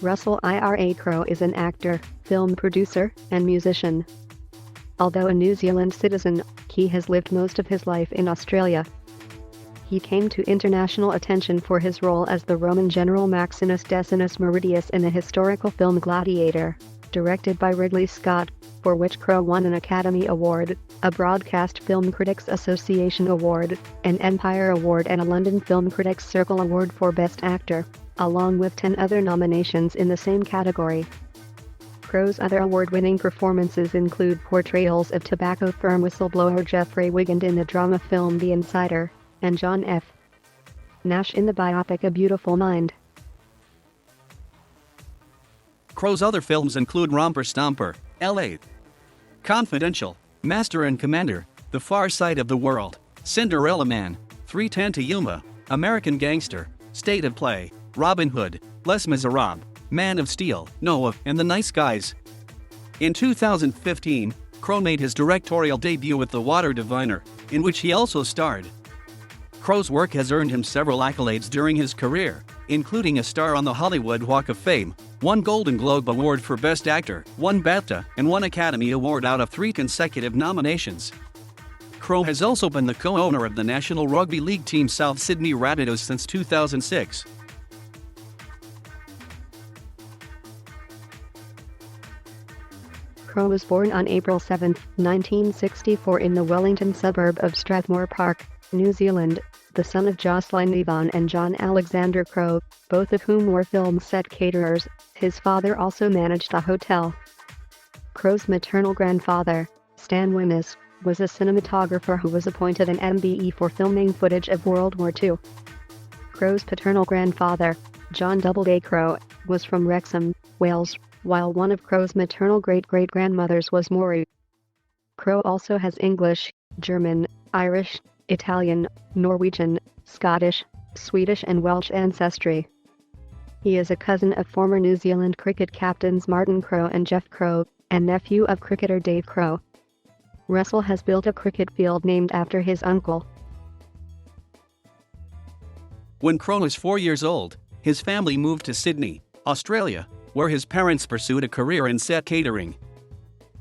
Russell Ira Crowe is an actor, film producer, and musician. Although a New Zealand citizen, he has lived most of his life in Australia. He came to international attention for his role as the Roman general Maximus Decimus Meridius in the historical film Gladiator, directed by Ridley Scott, for which Crowe won an Academy Award, a Broadcast Film Critics Association Award, an Empire Award and a London Film Critics Circle Award for Best Actor, along with 10 other nominations in the same category. Crowe's other award-winning performances include portrayals of tobacco firm whistleblower Jeffrey Wigand in the drama film The Insider, and John F. Nash in the biopic A Beautiful Mind. Crowe's other films include Romper Stomper, L.A. Confidential, Master and Commander, The Far Side of the World, Cinderella Man, 3:10 to Yuma, American Gangster, State of Play, Robin Hood, Les Miserables, Man of Steel, Noah, and The Nice Guys. In 2015, Crowe made his directorial debut with The Water Diviner, in which he also starred. Crowe's work has earned him several accolades during his career, including a star on the Hollywood Walk of Fame, 1 Golden Globe Award for Best Actor, 1 BAFTA, and 1 Academy Award out of 3 consecutive nominations. Crowe has also been the co-owner of the National Rugby League team South Sydney Rabbitohs since 2006. Crowe was born on April 7, 1964 in the Wellington suburb of Strathmore Park, New Zealand, the son of Jocelyn Yvonne and John Alexander Crowe, both of whom were film set caterers. His father also managed a hotel. Crowe's maternal grandfather, Stan Wimmis, was a cinematographer who was appointed an MBE for filming footage of World War II. Crowe's paternal grandfather, John Doubleday Crowe, was from Wrexham, Wales, while one of Crowe's maternal great-great-grandmothers was Maori. Crowe also has English, German, Irish, Italian, Norwegian, Scottish, Swedish and Welsh ancestry. He is a cousin of former New Zealand cricket captains Martin Crowe and Jeff Crowe, and nephew of cricketer Dave Crowe. Russell has built a cricket field named after his uncle. When Crowe was 4 years old, his family moved to Sydney, Australia, where his parents pursued a career in set catering.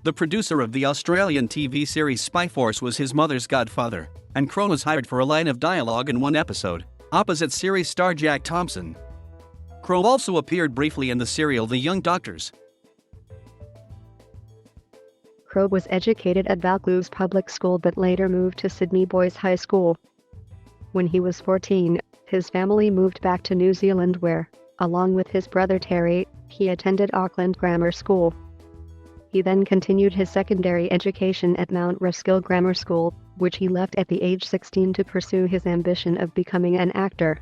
The producer of the Australian TV series Spy Force was his mother's godfather, and Crowe was hired for a line of dialogue in one episode, opposite series star Jack Thompson. Crowe also appeared briefly in the serial The Young Doctors. Crowe was educated at Vaucluse Public School but later moved to Sydney Boys High School. When he was 14, his family moved back to New Zealand where, along with his brother Terry, he attended Auckland Grammar School. He then continued his secondary education at Mount Roskill Grammar School, which he left at the age 16 to pursue his ambition of becoming an actor.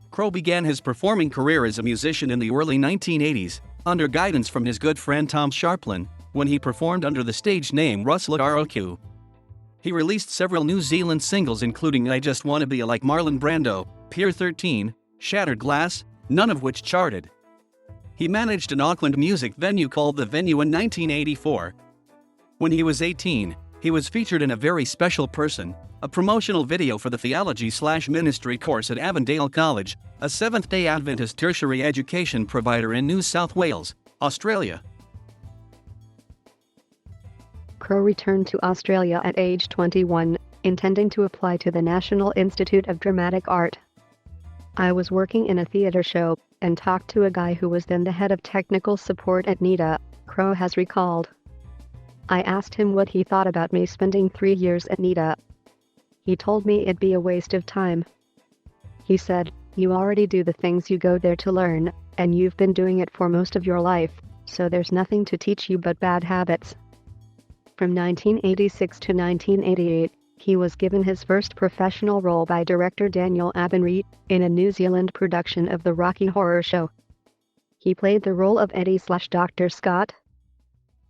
Crowe began his performing career as a musician in the early 1980s, under guidance from his good friend Tom Sharplin, when he performed under the stage name Russell ROQ. He released several New Zealand singles including I Just Wanna Be Like Marlon Brando, Pier 13, Shattered Glass, none of which charted. He managed an Auckland music venue called The Venue in 1984. When he was 18, he was featured in A Very Special Person, a promotional video for the theology/ministry course at Avondale College, a Seventh-day Adventist tertiary education provider in New South Wales, Australia. Crowe returned to Australia at age 21, intending to apply to the National Institute of Dramatic Art. I was working in a theatre show, and talked to a guy who was then the head of technical support at NIDA, Crowe has recalled. I asked him what he thought about me spending 3 years at NIDA. He told me it'd be a waste of time. He said, "You already do the things you go there to learn, and you've been doing it for most of your life, so there's nothing to teach you but bad habits." From 1986 to 1988, he was given his first professional role by director Daniel Abbenreet in a New Zealand production of the Rocky Horror Show. He played the role of Eddie/Dr. Scott.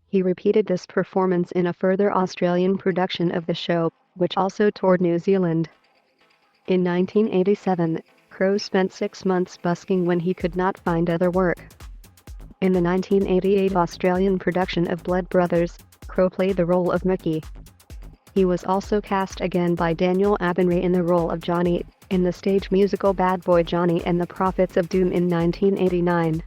He repeated this performance in a further Australian production of the show, which also toured New Zealand. In 1987, Crowe spent 6 months busking when he could not find other work. In the 1988 Australian production of Blood Brothers, Crowe played the role of Mickey. He was also cast again by Daniel Abinray in the role of Johnny, in the stage musical Bad Boy Johnny and the Prophets of Doom in 1989.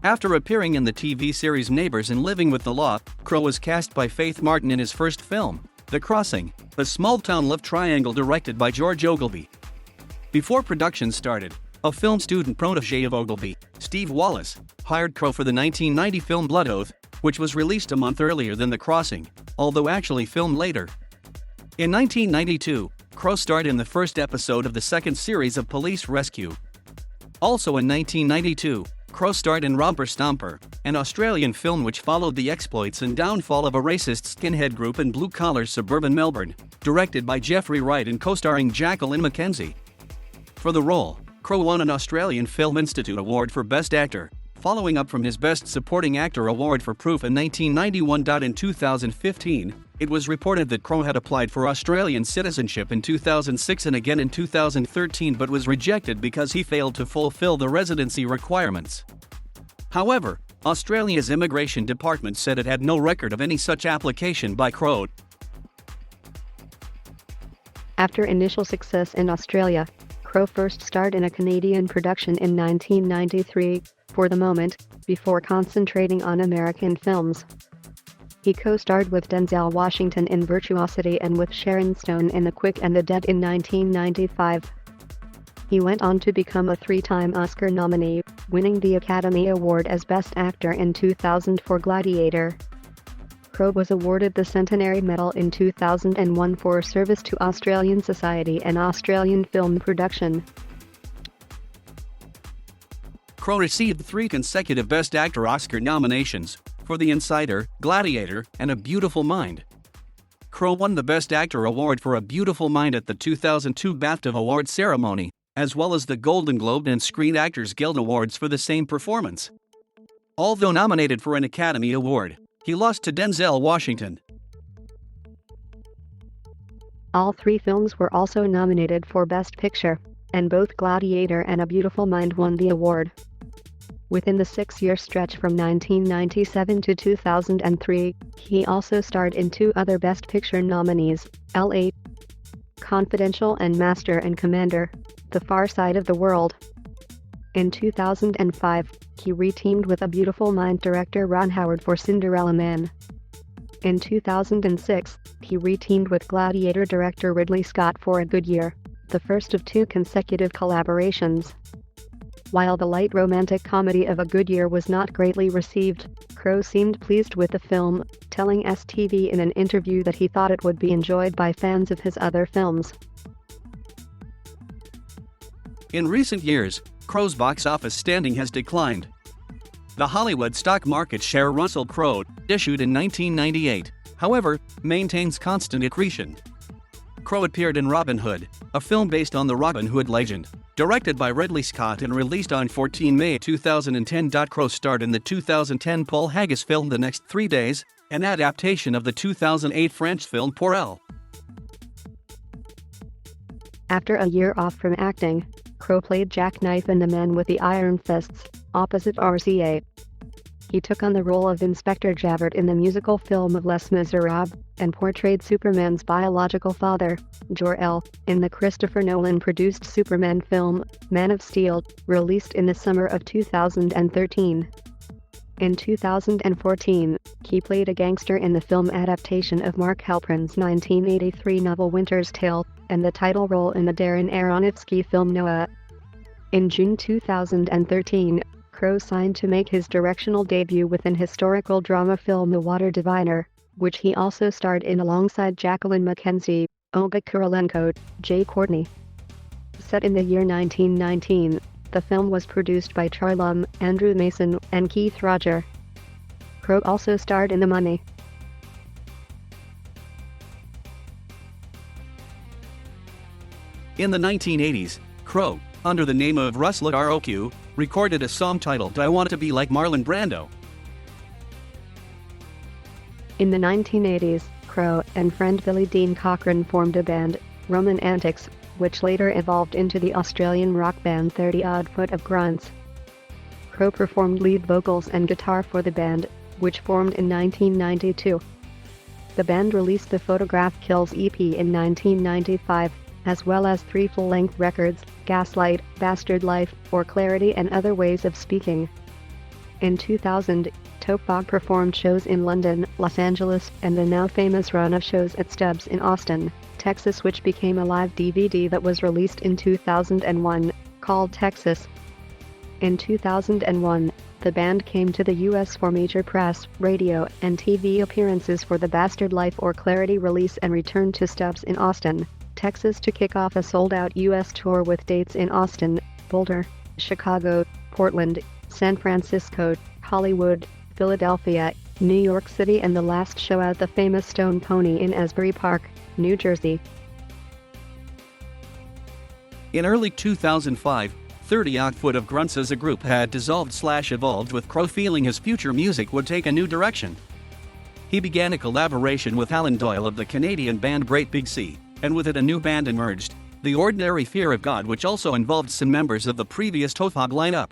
After appearing in the TV series Neighbors and Living with the Law, Crowe was cast by Faith Martin in his first film, The Crossing, a small-town love triangle directed by George Ogilvy. Before production started, a film student protege of Ogilvy, Steve Wallace, hired Crowe for the 1990 film Blood Oath, which was released a month earlier than The Crossing, although actually filmed later. In 1992, Crowe starred in the first episode of the second series of Police Rescue. Also in 1992, Crowe starred in Romper Stomper, an Australian film which followed the exploits and downfall of a racist skinhead group in blue-collar suburban Melbourne, directed by Jeffrey Wright and co-starring Jacqueline McKenzie. For the role, Crowe won an Australian Film Institute Award for Best Actor, following up from his Best Supporting Actor award for Proof in 1991. In 2015, it was reported that Crowe had applied for Australian citizenship in 2006 and again in 2013 but was rejected because he failed to fulfill the residency requirements. However, Australia's immigration department said it had no record of any such application by Crowe. After initial success in Australia, Crowe first starred in a Canadian production in 1993, For the Moment, before concentrating on American films. He co-starred with Denzel Washington in Virtuosity and with Sharon Stone in The Quick and the Dead in 1995. He went on to become a three-time Oscar nominee, winning the Academy Award as Best Actor in 2000 for Gladiator. Crowe was awarded the Centenary Medal in 2001 for service to Australian society and Australian film production. Crowe received 3 consecutive Best Actor Oscar nominations, for The Insider, Gladiator, and A Beautiful Mind. Crowe won the Best Actor award for A Beautiful Mind at the 2002 BAFTA Awards ceremony, as well as the Golden Globe and Screen Actors Guild Awards for the same performance. Although nominated for an Academy Award, he lost to Denzel Washington. All 3 films were also nominated for Best Picture, and both Gladiator and A Beautiful Mind won the award. Within the 6-year stretch from 1997 to 2003, he also starred in 2 other Best Picture nominees, L.A. Confidential and Master and Commander, The Far Side of the World. In 2005, he re-teamed with A Beautiful Mind director Ron Howard for Cinderella Man. In 2006, he re-teamed with Gladiator director Ridley Scott for A Good Year, the first of 2 consecutive collaborations. While the light romantic comedy of A Good Year was not greatly received, Crowe seemed pleased with the film, telling STV in an interview that he thought it would be enjoyed by fans of his other films. In recent years, Crowe's box office standing has declined. The Hollywood stock market share Russell Crowe, issued in 1998, however, maintains constant accretion. Crowe appeared in Robin Hood, a film based on the Robin Hood legend, directed by Ridley Scott and released on 14 May 2010. Crowe starred in the 2010 Paul Haggis film The Next 3 Days, an adaptation of the 2008 French film Pour Elle. After a year off from acting, Crowe played Jackknife in The Man with the Iron Fists, opposite RCA. He took on the role of Inspector Javert in the musical film of Les Miserables, and portrayed Superman's biological father, Jor-El, in the Christopher Nolan-produced Superman film, Man of Steel, released in the summer of 2013. In 2014, he played a gangster in the film adaptation of Mark Halperin's 1983 novel Winter's Tale, and the title role in the Darren Aronofsky film Noah. In June 2013, Crowe signed to make his directional debut with an historical drama film The Water Diviner, which he also starred in alongside Jacqueline McKenzie, Olga Kurylenko, Jay Courtney. Set in the year 1919, the film was produced by Troy Lum, Andrew Mason, and Keith Roger. Crowe also starred in The Mummy. In the 1980s, Crowe, under the name of Russell ROQ, recorded a song titled I Want to Be Like Marlon Brando. In the 1980s, Crowe and friend Billy Dean Cochran formed a band, Roman Antics, which later evolved into the Australian rock band 30 Odd Foot of Grunts. Crowe performed lead vocals and guitar for the band, which formed in 1992. The band released the Photograph Kills EP in 1995, as well as 3 full-length records, Gaslight, Bastard Life, or Clarity and Other Ways of Speaking. In 2000, Topog performed shows in London, Los Angeles, and the now famous run of shows at Stubbs in Austin, Texas, which became a live DVD that was released in 2001, called Texas. In 2001, the band came to the US for major press, radio, and TV appearances for the Bastard Life or Clarity release and returned to Stubbs in Austin, Texas to kick off a sold-out US tour with dates in Austin, Boulder, Chicago, Portland, San Francisco, Hollywood, Philadelphia, New York City, and the last show at the famous Stone Pony in Asbury Park, New Jersey. In early 2005, 30-odd Foot of Grunts as a group had dissolved/evolved, with Crowe feeling his future music would take a new direction. He began a collaboration with Alan Doyle of the Canadian band Great Big Sea, and with it a new band emerged, The Ordinary Fear of God, which also involved some members of the previous Topog lineup.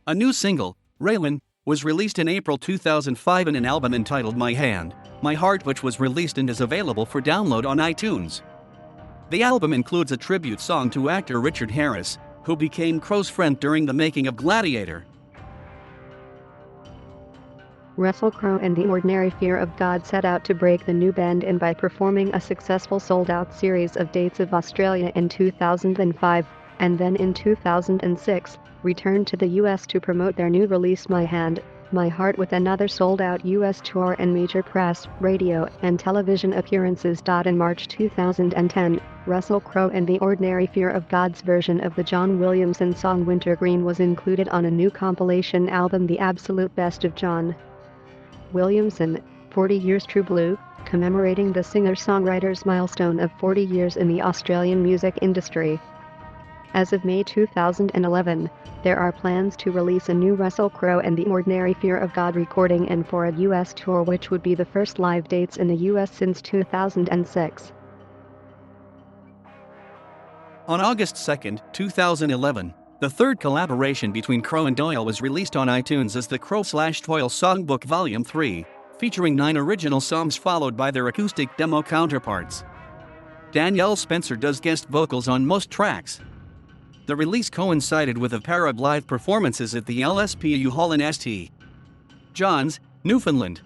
A new single, Raylan, was released in April 2005 in an album entitled My Hand, My Heart, which was released and is available for download on iTunes. The album includes a tribute song to actor Richard Harris, who became Crowe's friend during the making of Gladiator. Russell Crowe and The Ordinary Fear of God set out to break the new band in by performing a successful sold-out series of dates of Australia in 2005, and then in 2006, returned to the US to promote their new release My Hand, My Heart, with another sold-out US tour and major press, radio, and television appearances. In March 2010, Russell Crowe and The Ordinary Fear of God's version of the John Williamson song Wintergreen was included on a new compilation album, The Absolute Best of John Williamson, 40 Years True Blue, commemorating the singer-songwriter's milestone of 40 years in the Australian music industry. As of May 2011, there are plans to release a new Russell Crowe and The Ordinary Fear of God recording and for a US tour, which would be the first live dates in the US since 2006. On August 2, 2011, the third collaboration between Crowe and Doyle was released on iTunes as the Crowe/Doyle Songbook Volume 3, featuring 9 original songs followed by their acoustic demo counterparts. Danielle Spencer does guest vocals on most tracks. The release coincided with a pair of live performances at the LSPU Hall in St. John's, Newfoundland.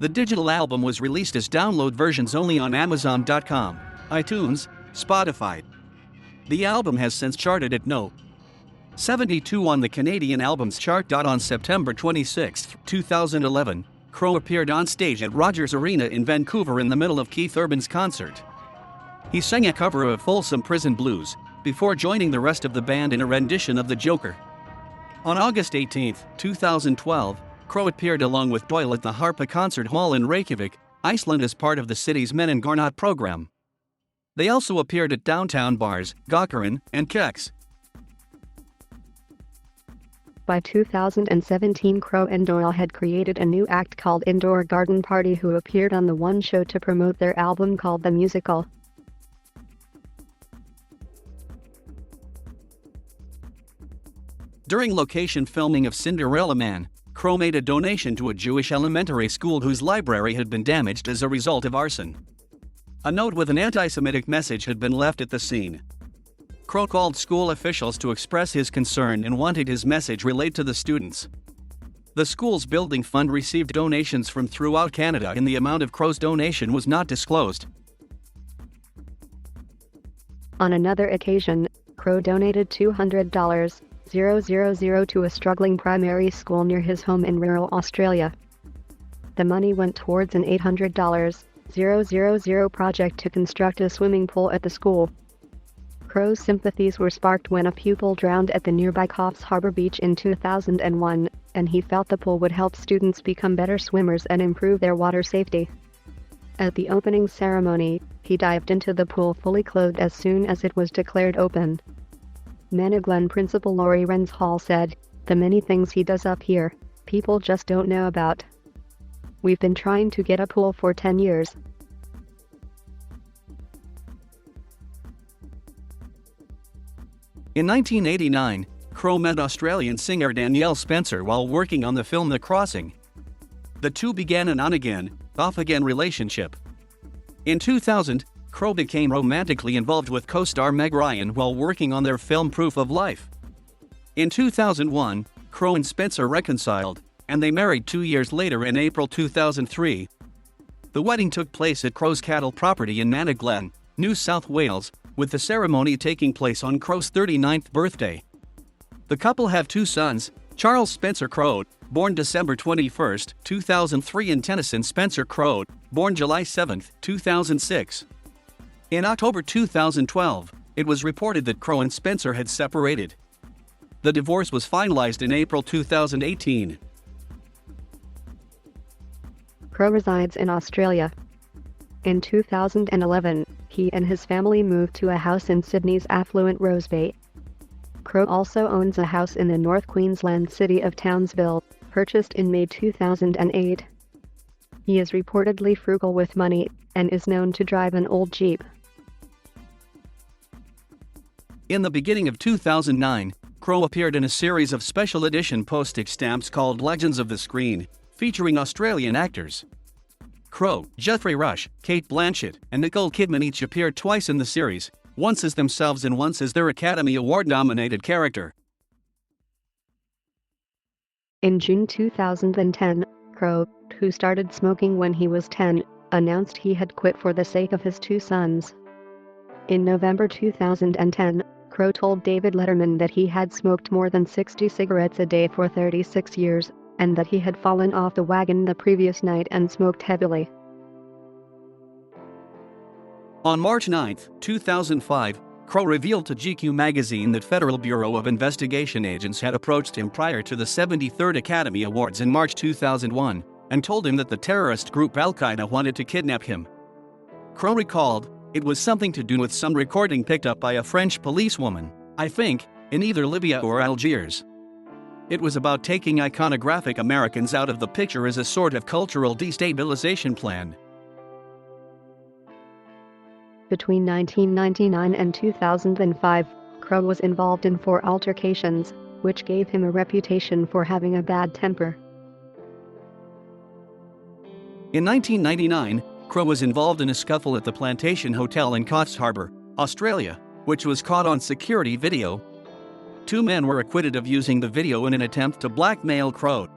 The digital album was released as download versions only on Amazon.com, iTunes, Spotify. The album has since charted at No. 72 on the Canadian Albums Chart. On September 26, 2011, Crowe appeared on stage at Rogers Arena in Vancouver in the middle of Keith Urban's concert. He sang a cover of Folsom Prison Blues, before joining the rest of the band in a rendition of The Joker. On August 18, 2012, Crowe appeared along with Doyle at the Harpa Concert Hall in Reykjavik, Iceland, as part of the city's Men in Garnot program. They also appeared at downtown bars, Gawkerin, and Kex. By 2017, Crowe and Doyle had created a new act called Indoor Garden Party, who appeared on the One Show to promote their album called The Musical. During location filming of Cinderella Man, Crowe made a donation to a Jewish elementary school whose library had been damaged as a result of arson. A note with an anti-Semitic message had been left at the scene. Crowe called school officials to express his concern and wanted his message relayed to the students. The school's building fund received donations from throughout Canada, and the amount of Crowe's donation was not disclosed. On another occasion, Crowe donated $200,000 to a struggling primary school near his home in rural Australia. The money went towards an $800,000 project to construct a swimming pool at the school. Crowe's sympathies were sparked when a pupil drowned at the nearby Coffs Harbour Beach in 2001, and he felt the pool would help students become better swimmers and improve their water safety. At the opening ceremony, he dived into the pool fully clothed as soon as it was declared open. Maniglen Principal Laurie Renshall said, "The many things he does up here, people just don't know about. We've been trying to get a pool for 10 years. In 1989, Crowe met Australian singer Danielle Spencer while working on the film The Crossing. The two began an on-again, off-again relationship. In 2000, Crowe became romantically involved with co-star Meg Ryan while working on their film Proof of Life. In 2001, Crowe and Spencer reconciled, and they married 2 years later in April 2003. The wedding took place at Crowe's cattle property in Managlen, New South Wales, with the ceremony taking place on Crowe's 39th birthday. The couple have two sons, Charles Spencer Crowe, born December 21, 2003, and Tennyson Spencer Crowe, born July 7, 2006. In October 2012, it was reported that Crowe and Spencer had separated. The divorce was finalized in April 2018. Crowe resides in Australia. In 2011, he and his family moved to a house in Sydney's affluent Rose Bay. Crowe also owns a house in the North Queensland city of Townsville, purchased in May 2008. He is reportedly frugal with money, and is known to drive an old Jeep. In the beginning of 2009, Crowe appeared in a series of special edition postage stamps called Legends of the Screen, featuring Australian actors. Crowe, Geoffrey Rush, Kate Blanchett, and Nicole Kidman each appeared twice in the series, once as themselves and once as their Academy Award-nominated character. In June 2010, Crowe, who started smoking when he was 10, announced he had quit for the sake of his two sons. In November 2010, Crowe told David Letterman that he had smoked more than 60 cigarettes a day for 36 years, and that he had fallen off the wagon the previous night and smoked heavily. On March 9, 2005, Crowe revealed to GQ magazine that Federal Bureau of Investigation agents had approached him prior to the 73rd Academy Awards in March 2001, and told him that the terrorist group Al-Qaeda wanted to kidnap him. Crowe recalled, "It was something to do with some recording picked up by a French policewoman, I think, in either Libya or Algiers. It was about taking iconographic Americans out of the picture as a sort of cultural destabilization plan." Between 1999 and 2005, Crowe was involved in 4 altercations, which gave him a reputation for having a bad temper. In 1999, Crowe was involved in a scuffle at the Plantation Hotel in Coffs Harbour, Australia, which was caught on security video. 2 men were acquitted of using the video in an attempt to blackmail Crowe.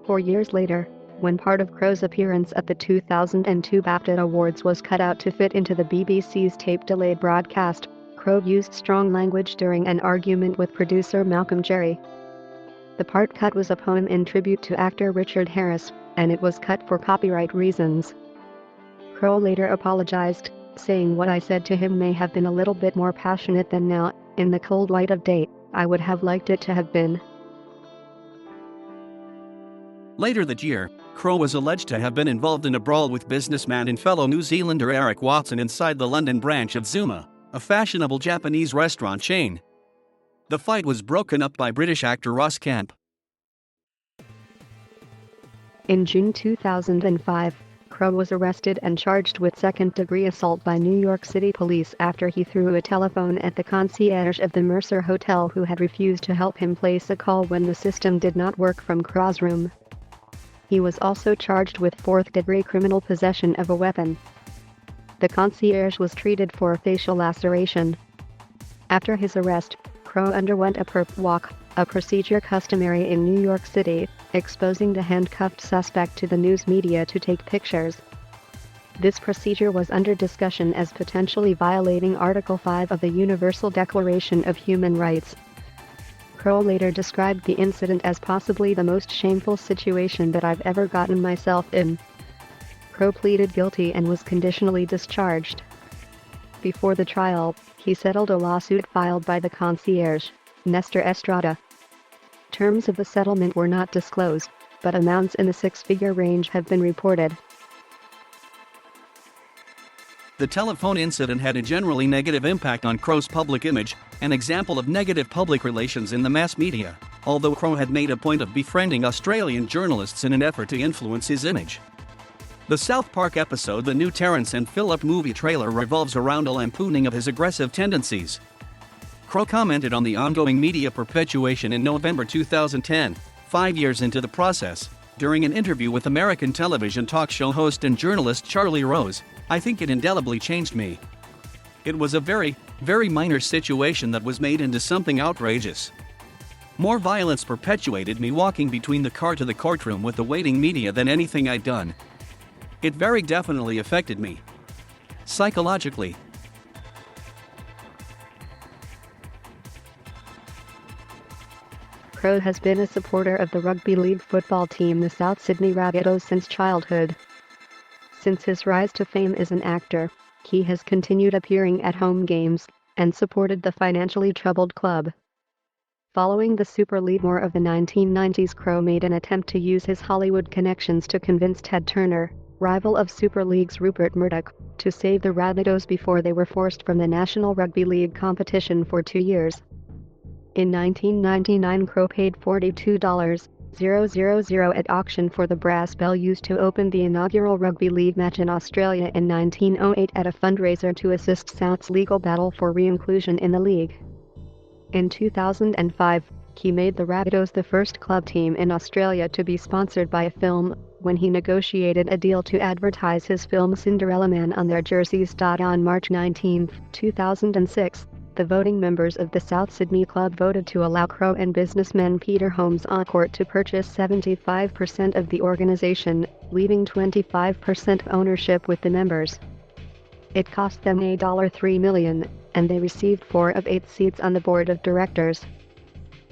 4 years later, when part of Crowe's appearance at the 2002 BAFTA Awards was cut out to fit into the BBC's tape-delayed broadcast, Crowe used strong language during an argument with producer Malcolm Jerry. The part cut was a poem in tribute to actor Richard Harris, and it was cut for copyright reasons. Crowe later apologized, saying, "What I said to him may have been a little bit more passionate than now, in the cold light of day, I would have liked it to have been." Later that year, Crowe was alleged to have been involved in a brawl with businessman and fellow New Zealander Eric Watson inside the London branch of Zuma, a fashionable Japanese restaurant chain. The fight was broken up by British actor Ross Kemp. In June 2005, Crowe was arrested and charged with second-degree assault by New York City police after he threw a telephone at the concierge of the Mercer Hotel, who had refused to help him place a call when the system did not work from Crowe's room. He was also charged with fourth-degree criminal possession of a weapon. The concierge was treated for a facial laceration. After his arrest, Crowe underwent a perp walk, a procedure customary in New York City, exposing the handcuffed suspect to the news media to take pictures. This procedure was under discussion as potentially violating Article 5 of the Universal Declaration of Human Rights. Crowe later described the incident as possibly the most shameful situation that I've ever gotten myself in. Crowe pleaded guilty and was conditionally discharged. Before the trial, he settled a lawsuit filed by the concierge, Nestor Estrada. Terms of the settlement were not disclosed, but amounts in the 6-figure range have been reported. The telephone incident had a generally negative impact on Crowe's public image, an example of negative public relations in the mass media, although Crowe had made a point of befriending Australian journalists in an effort to influence his image. The South Park episode The New Terrence and Phillip movie trailer revolves around a lampooning of his aggressive tendencies. Crowe commented on the ongoing media perpetuation in November 2010, 5 years into the process, during an interview with American television talk show host and journalist Charlie Rose, I think it indelibly changed me. It was a very, very minor situation that was made into something outrageous. More violence perpetuated me walking between the car to the courtroom with the waiting media than anything I'd done. It very definitely affected me. Psychologically. Crowe has been a supporter of the rugby league football team the South Sydney Rabbitohs since childhood. Since his rise to fame as an actor, he has continued appearing at home games and supported the financially troubled club. Following the Super League war of the 1990s, Crowe made an attempt to use his Hollywood connections to convince Ted Turner, rival of Super League's Rupert Murdoch, to save the Rabbitohs before they were forced from the National Rugby League competition for 2 years. In 1999, Crowe paid $42,000 at auction for the brass bell used to open the inaugural rugby league match in Australia in 1908 at a fundraiser to assist South's legal battle for re-inclusion in the league. In 2005, he made the Rabbitohs the first club team in Australia to be sponsored by a film, when he negotiated a deal to advertise his film Cinderella Man on their jerseys. On March 19, 2006, the voting members of the South Sydney club voted to allow Crowe and businessman Peter Holmes Court to purchase 75% of the organization, leaving 25% ownership with the members. It cost them $3 million, and they received 4 of 8 seats on the board of directors.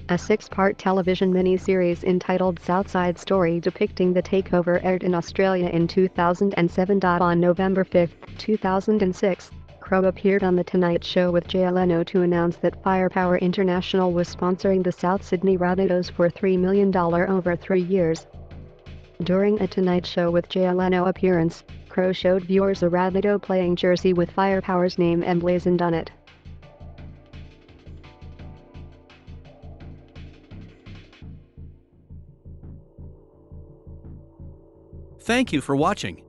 A 6-part television miniseries entitled Southside Story depicting the takeover aired in Australia in 2007. On November 5, 2006, Crowe appeared on The Tonight Show with Jay Leno to announce that Firepower International was sponsoring the South Sydney Rabbitohs for $3 million over 3 years. During a Tonight Show with Jay Leno appearance, Crowe showed viewers a Rabbitoh playing jersey with Firepower's name emblazoned on it. Thank you for watching.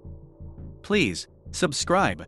Please subscribe.